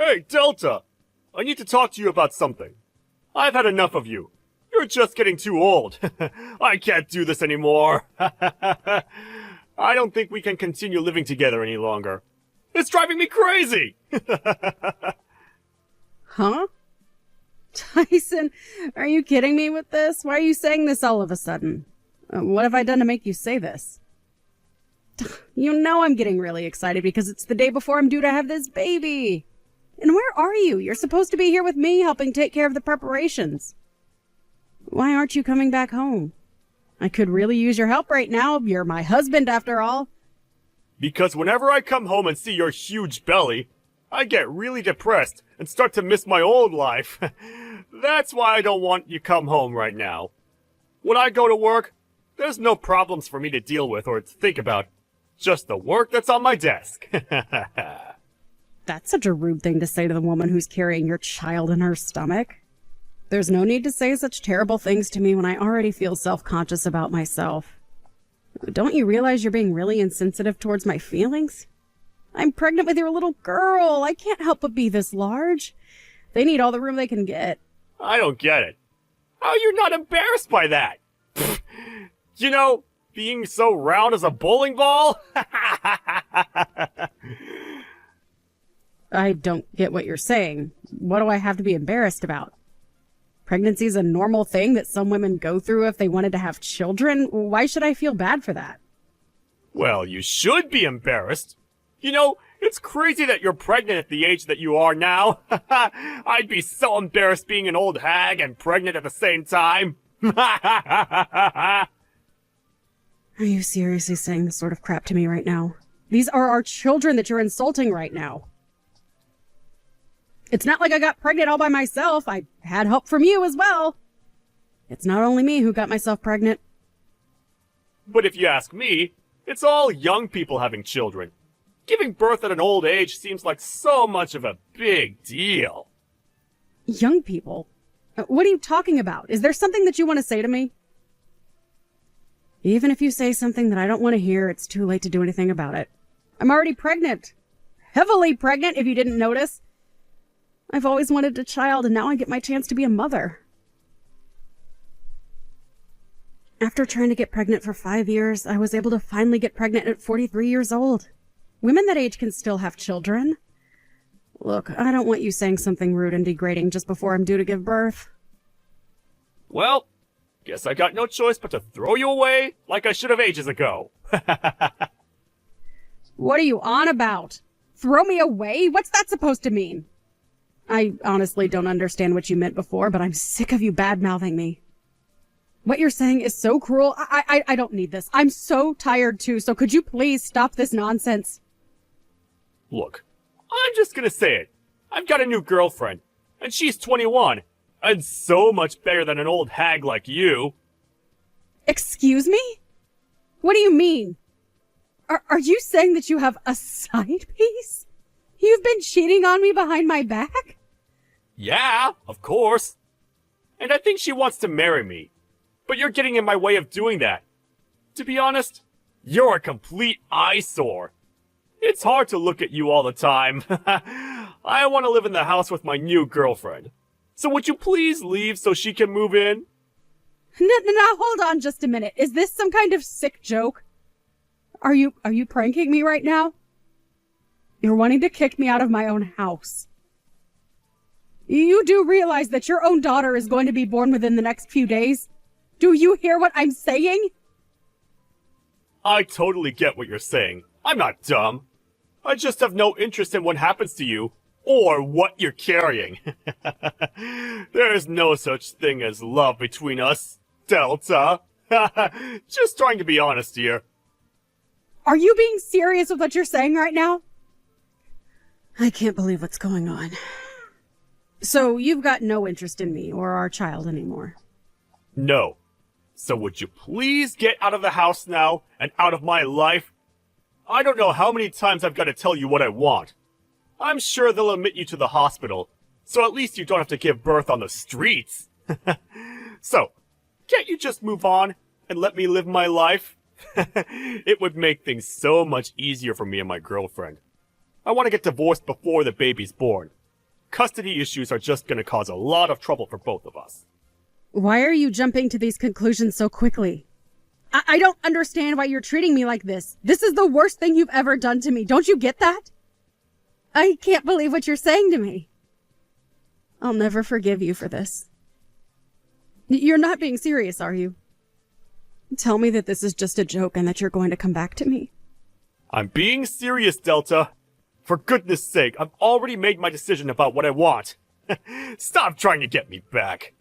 Hey, Delta! I need to talk to you about something. I've had enough of you. You're just getting too old. I can't do this anymore. I don't think we can continue living together any longer. It's driving me crazy! Huh? Tyson, are you kidding me with this? Why are you saying this all of a sudden? What have I done to make you say this? You know I'm getting really excited because it's the day before I'm due to have this baby. And where are you? You're supposed to be here with me helping take care of the preparations. Why aren't you coming back home? I could really use your help right now. You're my husband after all. Because whenever I come home and see your huge belly, I get really depressed and start to miss my old life. That's why I don't want you come home right now. When I go to work, there's no problems for me to deal with or to think about. Just the work that's on my desk. That's such a rude thing to say to the woman who's carrying your child in her stomach. There's no need to say such terrible things to me when I already feel self-conscious about myself. Don't you realize you're being really insensitive towards my feelings? I'm pregnant with your little girl. I can't help but be this large. They need all the room they can get. I don't get it. How are you not embarrassed by that? You know, being so round as a bowling ball? I don't get what you're saying. What do I have to be embarrassed about? Pregnancy is a normal thing that some women go through if they wanted to have children. Why should I feel bad for that? Well, you should be embarrassed. You know, it's crazy that you're pregnant at the age that you are now. I'd be so embarrassed being an old hag and pregnant at the same time. Are you seriously saying this sort of crap to me right now? These are our children that you're insulting right now. It's not like I got pregnant all by myself. I had help from you as well. It's not only me who got myself pregnant. But if you ask me, it's all young people having children. Giving birth at an old age seems like so much of a big deal. Young people? What are you talking about? Is there something that you want to say to me? Even if you say something that I don't want to hear, it's too late to do anything about it. I'm already pregnant. Heavily pregnant, if you didn't notice. I've always wanted a child, and now I get my chance to be a mother. After trying to get pregnant for 5 years, I was able to finally get pregnant at 43 years old. Women that age can still have children. Look, I don't want you saying something rude and degrading just before I'm due to give birth. Well, guess I got no choice but to throw you away like I should have ages ago. What are you on about? Throw me away? What's that supposed to mean? I honestly don't understand what you meant before, but I'm sick of you bad-mouthing me. What you're saying is so cruel. I don't need this. I'm so tired too, so could you please stop this nonsense? Look, I'm just gonna say it. I've got a new girlfriend, and she's 21, and so much better than an old hag like you. Excuse me? What do you mean? Are you saying that you have a side piece? You've been cheating on me behind my back? Yeah, of course. And I think she wants to marry me. But you're getting in my way of doing that. To be honest, you're a complete eyesore. It's hard to look at you all the time. I want to live in the house with my new girlfriend. So would you please leave so she can move in? No, hold on just a minute. Is this some kind of sick joke? Are you pranking me right now? You're wanting to kick me out of my own house. You do realize that your own daughter is going to be born within the next few days? Do you hear what I'm saying? I totally get what you're saying. I'm not dumb. I just have no interest in what happens to you, or what you're carrying. There is no such thing as love between us, Delta. Just trying to be honest here. Are you being serious with what you're saying right now? I can't believe what's going on. So you've got no interest in me or our child anymore? No. So would you please get out of the house now and out of my life? I don't know how many times I've got to tell you what I want. I'm sure they'll admit you to the hospital, so at least you don't have to give birth on the streets. So, can't you just move on and let me live my life? It would make things so much easier for me and my girlfriend. I want to get divorced before the baby's born, custody issues are just gonna cause a lot of trouble for both of us. Why are you jumping to these conclusions so quickly? I don't understand why you're treating me like this. This is the worst thing you've ever done to me. Don't you get that? I can't believe what you're saying to me. I'll never forgive you for this. You're not being serious, are you? Tell me that this is just a joke and that you're going to come back to me. I'm being serious, Delta. For goodness sake, I've already made my decision about what I want. Stop trying to get me back.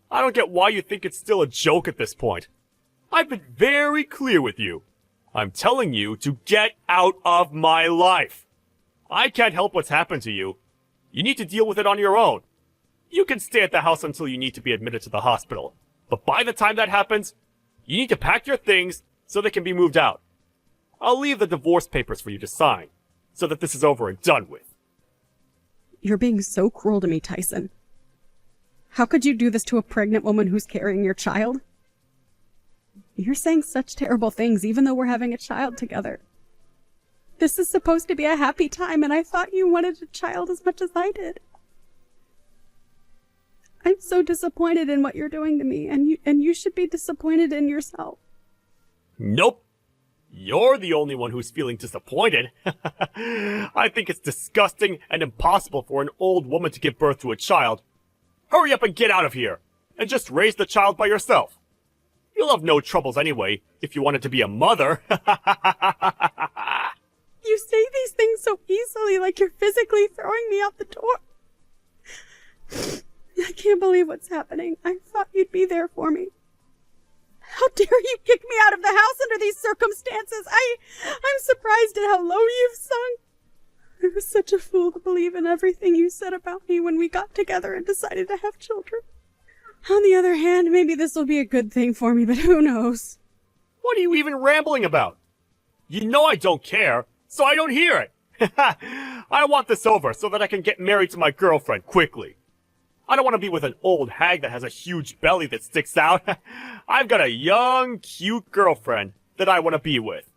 I don't get why you think it's still a joke at this point. I've been very clear with you. I'm telling you to get out of my life. I can't help what's happened to you. You need to deal with it on your own. You can stay at the house until you need to be admitted to the hospital. But by the time that happens, you need to pack your things so they can be moved out. I'll leave the divorce papers for you to sign, so that this is over and done with. You're being so cruel to me, Tyson. How could you do this to a pregnant woman who's carrying your child? You're saying such terrible things even though we're having a child together. This is supposed to be a happy time, and I thought you wanted a child as much as I did. I'm so disappointed in what you're doing to me, and you should be disappointed in yourself. Nope. You're the only one who's feeling disappointed. I think it's disgusting and impossible for an old woman to give birth to a child. Hurry up and get out of here, and just raise the child by yourself. You'll have no troubles anyway, if you wanted to be a mother. You say these things so easily, like you're physically throwing me out the door. I can't believe what's happening. I thought you'd be there for me. How dare you kick me out of the house under these circumstances? I'm surprised at how low you've sunk. I was such a fool to believe in everything you said about me when we got together and decided to have children. On the other hand, maybe this will be a good thing for me, but who knows? What are you even rambling about? You know I don't care, so I don't hear it. I want this over so that I can get married to my girlfriend quickly. I don't want to be with an old hag that has a huge belly that sticks out. I've got a young, cute girlfriend that I want to be with.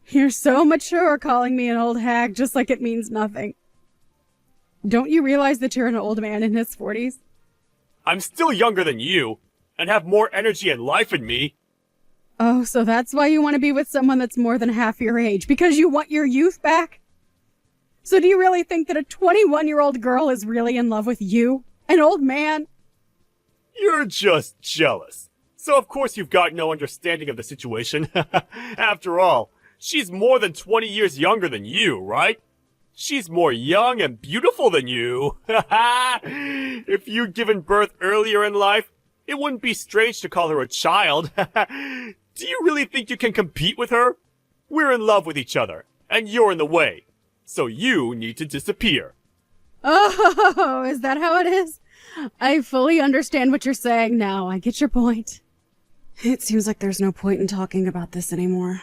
You're so mature calling me an old hag just like it means nothing. Don't you realize that you're an old man in his 40s? I'm still younger than you, and have more energy and life in me. Oh, so that's why you want to be with someone that's more than half your age, because you want your youth back? So do you really think that a 21-year-old girl is really in love with you, an old man? You're just jealous. So of course you've got no understanding of the situation. After all, she's more than 20 years younger than you, right? She's more young and beautiful than you. If you'd given birth earlier in life, it wouldn't be strange to call her a child. Do you really think you can compete with her? We're in love with each other, and you're in the way. So you need to disappear. Oh, is that how it is? I fully understand what you're saying now. I get your point. It seems like there's no point in talking about this anymore.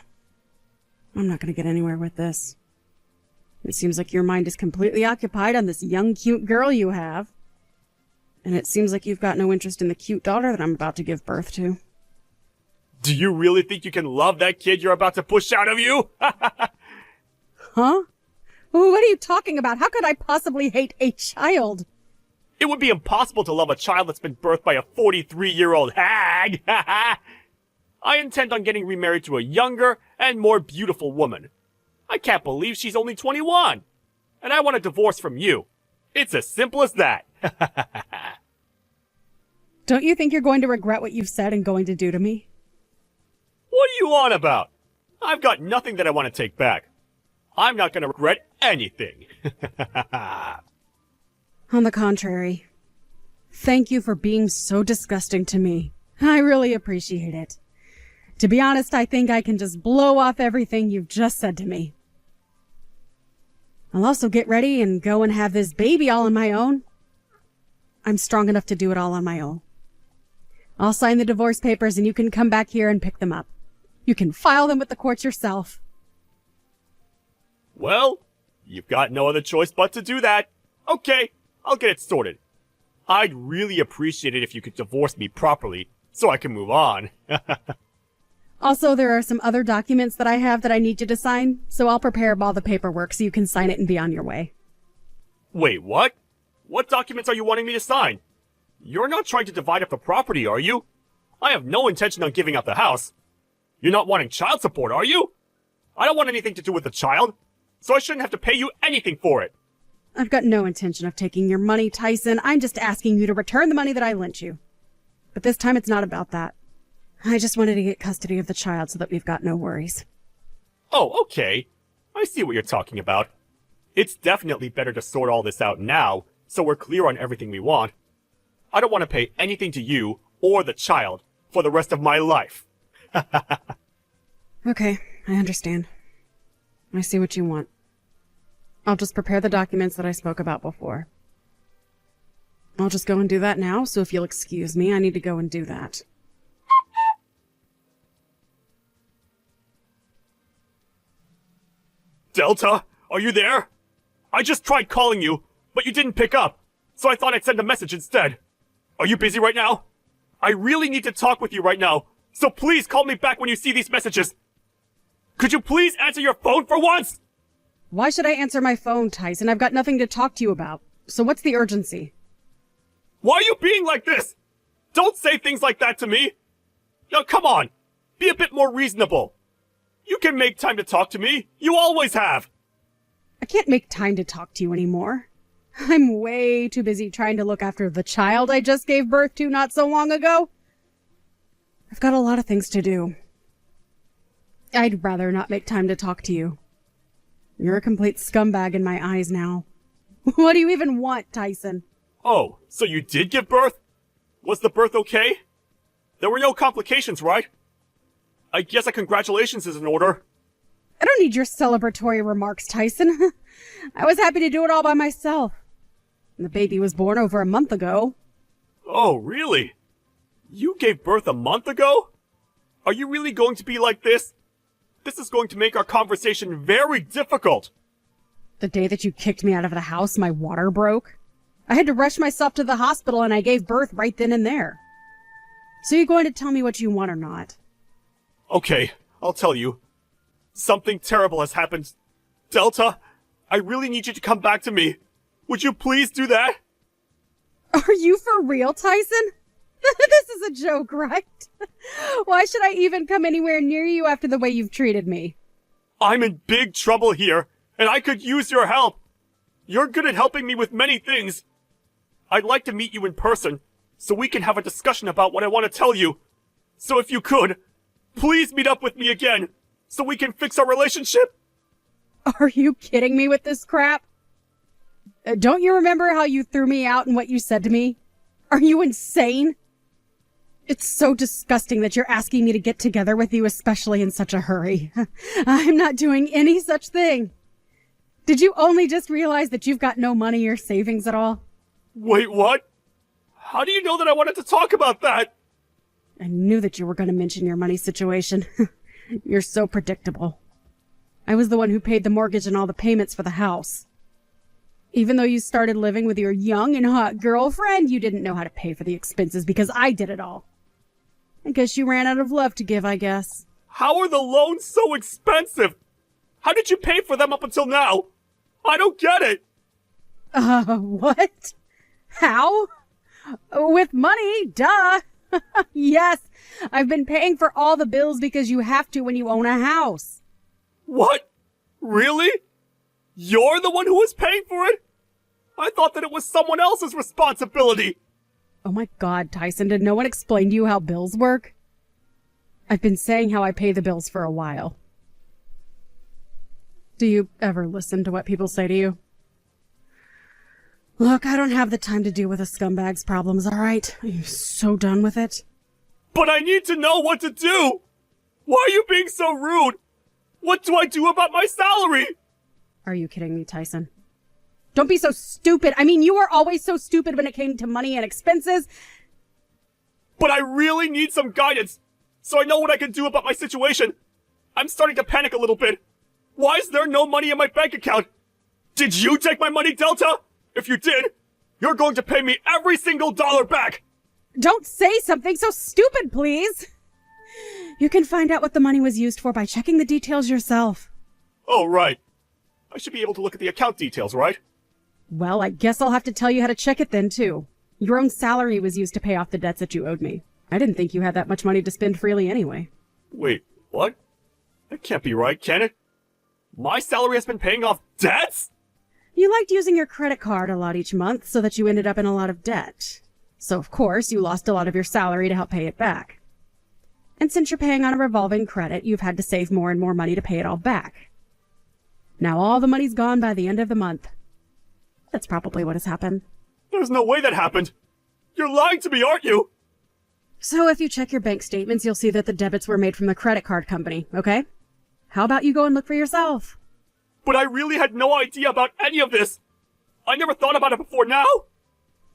I'm not going to get anywhere with this. It seems like your mind is completely occupied on this young, cute girl you have. And it seems like you've got no interest in the cute daughter that I'm about to give birth to. Do you really think you can love that kid you're about to push out of you? Huh? What are you talking about? How could I possibly hate a child? It would be impossible to love a child that's been birthed by a 43-year-old hag. I intend on getting remarried to a younger and more beautiful woman. I can't believe she's only 21. And I want a divorce from you. It's as simple as that. Don't you think you're going to regret what you've said and going to do to me? What are you on about? I've got nothing that I want to take back. I'm not going to regret anything. On the contrary, thank you for being so disgusting to me. I really appreciate it. To be honest, I think I can just blow off everything you've just said to me. I'll also get ready and go and have this baby all on my own. I'm strong enough to do it all on my own. I'll sign the divorce papers and you can come back here and pick them up. You can file them with the courts yourself. Well, you've got no other choice but to do that. Okay, I'll get it sorted. I'd really appreciate it if you could divorce me properly so I can move on. Also, there are some other documents that I have that I need you to sign, so I'll prepare all the paperwork so you can sign it and be on your way. Wait, what? What documents are you wanting me to sign? You're not trying to divide up the property, are you? I have no intention on giving up the house. You're not wanting child support, are you? I don't want anything to do with the child, so I shouldn't have to pay you anything for it. I've got no intention of taking your money, Tyson. I'm just asking you to return the money that I lent you. But this time it's not about that. I just wanted to get custody of the child so that we've got no worries. Oh, okay. I see what you're talking about. It's definitely better to sort all this out now, so we're clear on everything we want. I don't want to pay anything to you or the child for the rest of my life. Okay, I understand. I see what you want. I'll just prepare the documents that I spoke about before. I'll just go and do that now, so if you'll excuse me, I need to go and do that. Delta, are you there? I just tried calling you, but you didn't pick up, so I thought I'd send a message instead. Are you busy right now? I really need to talk with you right now, so please call me back when you see these messages. Could you please answer your phone for once? Why should I answer my phone, Tyson? I've got nothing to talk to you about. So what's the urgency? Why are you being like this? Don't say things like that to me. Now, come on. Be a bit more reasonable. You can make time to talk to me. You always have. I can't make time to talk to you anymore. I'm way too busy trying to look after the child I just gave birth to not so long ago. I've got a lot of things to do. I'd rather not make time to talk to you. You're a complete scumbag in my eyes now. What do you even want, Tyson? Oh, so you did give birth? Was the birth okay? There were no complications, right? I guess a congratulations is in order. I don't need your celebratory remarks, Tyson. I was happy to do it all by myself. The baby was born over a month ago. Oh, really? You gave birth a month ago? Are you really going to be like this? This is going to make our conversation very difficult. The day that you kicked me out of the house, my water broke. I had to rush myself to the hospital and I gave birth right then and there. So you're going to tell me what you want or not? Okay, I'll tell you. Something terrible has happened. Delta, I really need you to come back to me. Would you please do that? Are you for real, Tyson? This is a joke, right? Why should I even come anywhere near you after the way you've treated me? I'm in big trouble here, and I could use your help. You're good at helping me with many things. I'd like to meet you in person, so we can have a discussion about what I want to tell you. So if you could, please meet up with me again, so we can fix our relationship. Are you kidding me with this crap? Don't you remember how you threw me out and what you said to me? Are you insane? It's so disgusting that you're asking me to get together with you, especially in such a hurry. I'm not doing any such thing. Did you only just realize that you've got no money or savings at all? Wait, what? How do you know that I wanted to talk about that? I knew that you were going to mention your money situation. You're so predictable. I was the one who paid the mortgage and all the payments for the house. Even though you started living with your young and hot girlfriend, you didn't know how to pay for the expenses because I did it all. I guess you ran out of love to give, I guess. How are the loans so expensive? How did you pay for them up until now? I don't get it. What? How? With money, duh. Yes, I've been paying for all the bills because you have to when you own a house. What? Really? You're the one who was paying for it? I thought that it was someone else's responsibility. Oh my God, Tyson, did no one explain to you how bills work? I've been saying how I pay the bills for a while. Do you ever listen to what people say to you? Look, I don't have the time to deal with a scumbag's problems, all right? I'm so done with it. But I need to know what to do. Why are you being so rude? What do I do about my salary? Are you kidding me, Tyson? Don't be so stupid. I mean, you were always so stupid when it came to money and expenses. But I really need some guidance, so I know what I can do about my situation. I'm starting to panic a little bit. Why is there no money in my bank account? Did you take my money, Delta? If you did, you're going to pay me every single dollar back. Don't say something so stupid, please. You can find out what the money was used for by checking the details yourself. Oh, right. I should be able to look at the account details, right? Well, I guess I'll have to tell you how to check it then, too. Your own salary was used to pay off the debts that you owed me. I didn't think you had that much money to spend freely anyway. Wait, what? That can't be right, can it? My salary has been paying off debts? You liked using your credit card a lot each month so that you ended up in a lot of debt. So, of course, you lost a lot of your salary to help pay it back. And since you're paying on a revolving credit, you've had to save more and more money to pay it all back. Now all the money's gone by the end of the month. That's probably what has happened. There's no way that happened. You're lying to me, aren't you? So if you check your bank statements, you'll see that the debits were made from the credit card company, okay? How about you go and look for yourself? But I really had no idea about any of this. I never thought about it before now.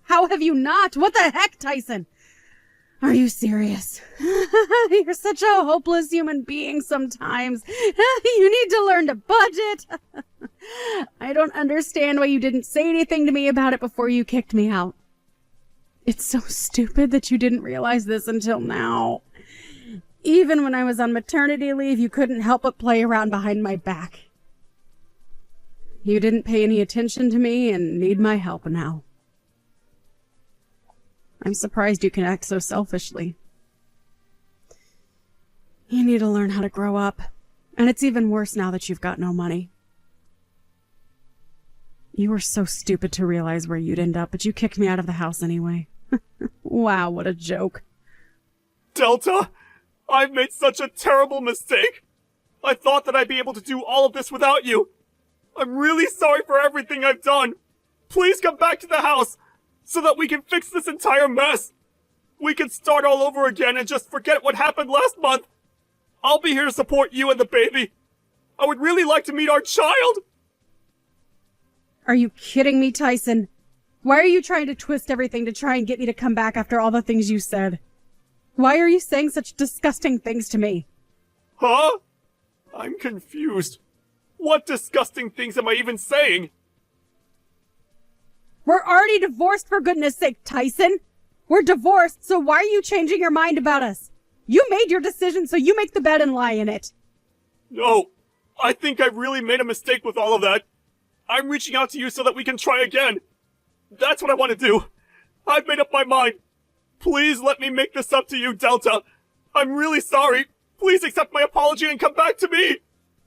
How have you not? What the heck, Tyson? Are you serious? You're such a hopeless human being sometimes. You need to learn to budget. I don't understand why you didn't say anything to me about it before you kicked me out. It's so stupid that you didn't realize this until now. Even when I was on maternity leave, you couldn't help but play around behind my back. You didn't pay any attention to me and need my help now. I'm surprised you can act so selfishly. You need to learn how to grow up. And it's even worse now that you've got no money. You were so stupid to realize where you'd end up, but you kicked me out of the house anyway. Wow, what a joke. Delta, I've made such a terrible mistake. I thought that I'd be able to do all of this without you. I'm really sorry for everything I've done. Please come back to the house so that we can fix this entire mess. We can start all over again and just forget what happened last month. I'll be here to support you and the baby. I would really like to meet our child. Are you kidding me, Tyson? Why are you trying to twist everything to try and get me to come back after all the things you said? Why are you saying such disgusting things to me? Huh? I'm confused. What disgusting things am I even saying? We're already divorced, for goodness sake, Tyson. We're divorced, so why are you changing your mind about us? You made your decision, so you make the bed and lie in it. No, I think I've really made a mistake with all of that. I'm reaching out to you so that we can try again. That's what I want to do. I've made up my mind. Please let me make this up to you, Delta. I'm really sorry. Please accept my apology and come back to me.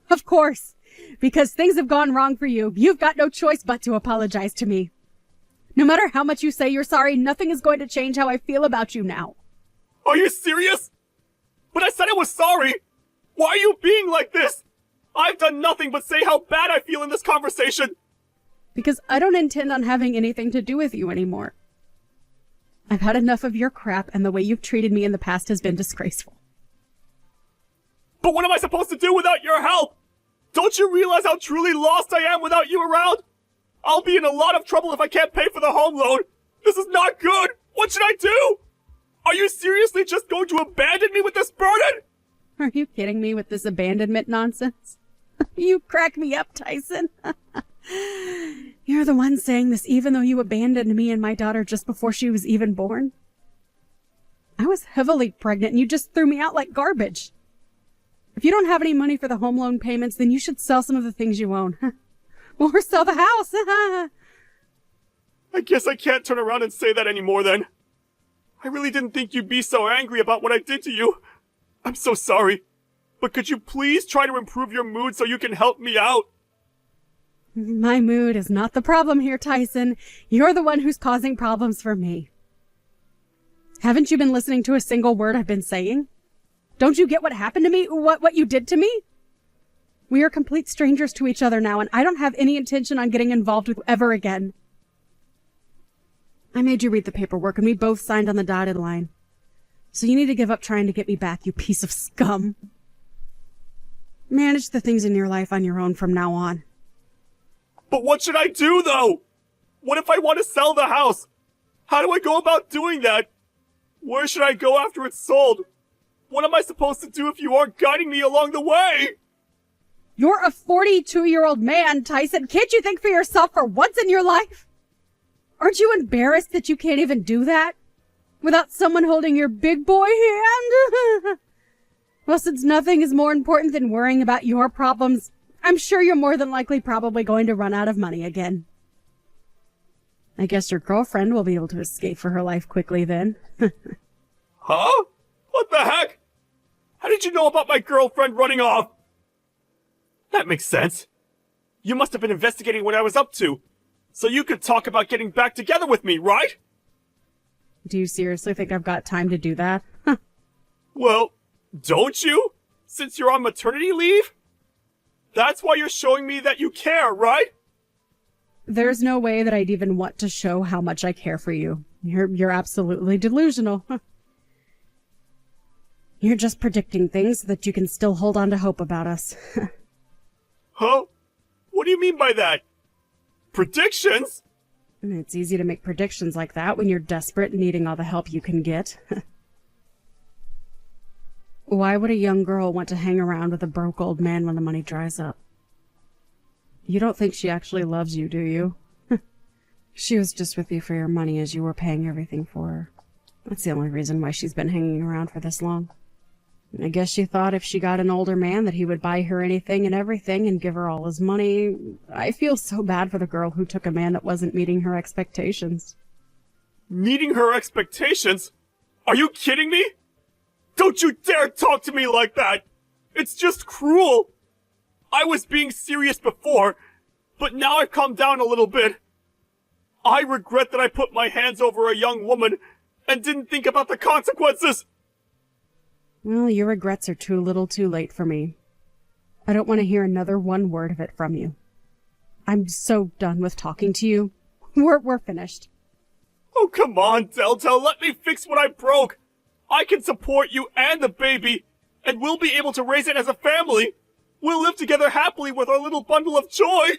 Of course. Because things have gone wrong for you. You've got no choice but to apologize to me. No matter how much you say you're sorry, nothing is going to change how I feel about you now. Are you serious? But I said I was sorry. Why are you being like this? I've done nothing but say how bad I feel in this conversation. Because I don't intend on having anything to do with you anymore. I've had enough of your crap, and the way you've treated me in the past has been disgraceful. But what am I supposed to do without your help? Don't you realize how truly lost I am without you around? I'll be in a lot of trouble if I can't pay for the home loan. This is not good. What should I do? Are you seriously just going to abandon me with this burden? Are you kidding me with this abandonment nonsense? You crack me up, Tyson. You're the one saying this even though you abandoned me and my daughter just before she was even born. I was heavily pregnant and you just threw me out like garbage. If you don't have any money for the home loan payments, then you should sell some of the things you own. Or sell the house. I guess I can't turn around and say that anymore then. I really didn't think you'd be so angry about what I did to you. I'm so sorry. But could you please try to improve your mood so you can help me out? My mood is not the problem here, Tyson. You're the one who's causing problems for me. Haven't you been listening to a single word I've been saying? Don't you get what happened to me? What you did to me? We are complete strangers to each other now, and I don't have any intention on getting involved with you ever again. I made you read the paperwork, and we both signed on the dotted line. So you need to give up trying to get me back, you piece of scum. Manage the things in your life on your own from now on. But what should I do, though? What if I want to sell the house? How do I go about doing that? Where should I go after it's sold? What am I supposed to do if you aren't guiding me along the way? You're a 42-year-old man, Tyson. Can't you think for yourself for once in your life? Aren't you embarrassed that you can't even do that? Without someone holding your big boy hand? Well, since nothing is more important than worrying about your problems, I'm sure you're more than likely probably going to run out of money again. I guess your girlfriend will be able to escape for her life quickly then. Huh? What the heck? How did you know about my girlfriend running off? That makes sense. You must have been investigating what I was up to, so you could talk about getting back together with me, right? Do you seriously think I've got time to do that? Well, don't you? Since you're on maternity leave? That's why you're showing me that you care, right? There's no way that I'd even want to show how much I care for you. You're absolutely delusional. You're just predicting things so that you can still hold on to hope about us. Huh? What do you mean by that? Predictions? It's easy to make predictions like that when you're desperate and needing all the help you can get. Why would a young girl want to hang around with a broke old man when the money dries up? You don't think she actually loves you, do you? She was just with you for your money as you were paying everything for her. That's the only reason why she's been hanging around for this long. I guess she thought if she got an older man that he would buy her anything and everything and give her all his money. I feel so bad for the girl who took a man that wasn't meeting her expectations. Meeting her expectations? Are you kidding me? Don't you dare talk to me like that! It's just cruel! I was being serious before, but now I've calmed down a little bit. I regret that I put my hands over a young woman and didn't think about the consequences! Well, your regrets are too little too late for me. I don't want to hear another one word of it from you. I'm so done with talking to you. We're finished. Oh, come on, Delta, let me fix what I broke! I can support you and the baby, and we'll be able to raise it as a family! We'll live together happily with our little bundle of joy!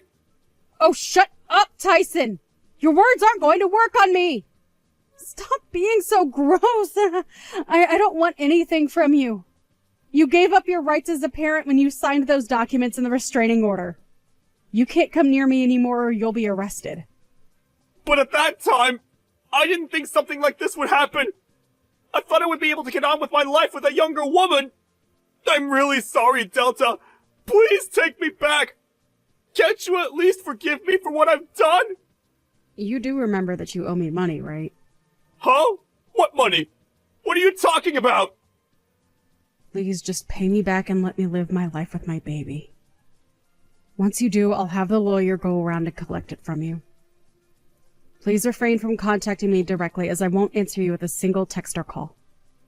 Oh, shut up, Tyson! Your words aren't going to work on me! Stop being so gross! I don't want anything from you. You gave up your rights as a parent when you signed those documents in the restraining order. You can't come near me anymore or you'll be arrested. But at that time, I didn't think something like this would happen. I thought I would be able to get on with my life with a younger woman. I'm really sorry, Delta. Please take me back. Can't you at least forgive me for what I've done? You do remember that you owe me money, right? Huh? What money? What are you talking about? Please just pay me back and let me live my life with my baby. Once you do, I'll have the lawyer go around and collect it from you. Please refrain from contacting me directly, as I won't answer you with a single text or call.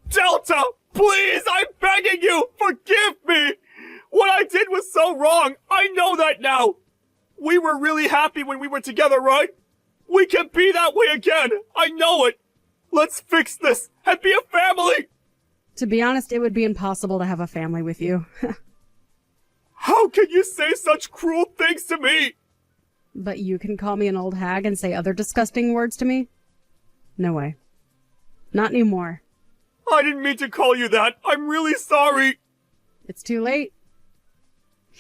Delta! Please! I'm begging you! Forgive me! What I did was so wrong! I know that now! We were really happy when we were together, right? We can be that way again! I know it! Let's fix this and be a family! To be honest, it would be impossible to have a family with you. How can you say such cruel things to me? But you can call me an old hag and say other disgusting words to me? No way. Not anymore. I didn't mean to call you that. I'm really sorry. It's too late.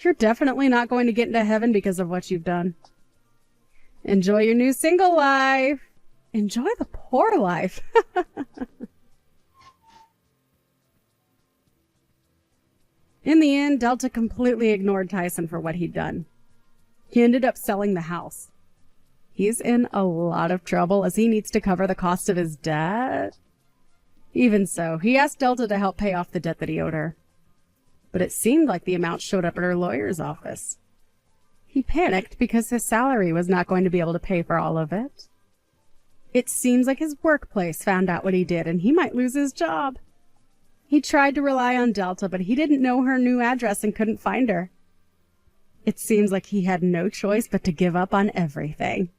You're definitely not going to get into heaven because of what you've done. Enjoy your new single life. Enjoy the poor life. In the end, Delta completely ignored Tyson for what he'd done. He ended up selling the house. He's in a lot of trouble as he needs to cover the cost of his debt. Even so, he asked Delta to help pay off the debt that he owed her. But it seemed like the amount showed up at her lawyer's office. He panicked because his salary was not going to be able to pay for all of it. It seems like his workplace found out what he did and he might lose his job. He tried to rely on Delta, but he didn't know her new address and couldn't find her. It seems like he had no choice but to give up on everything.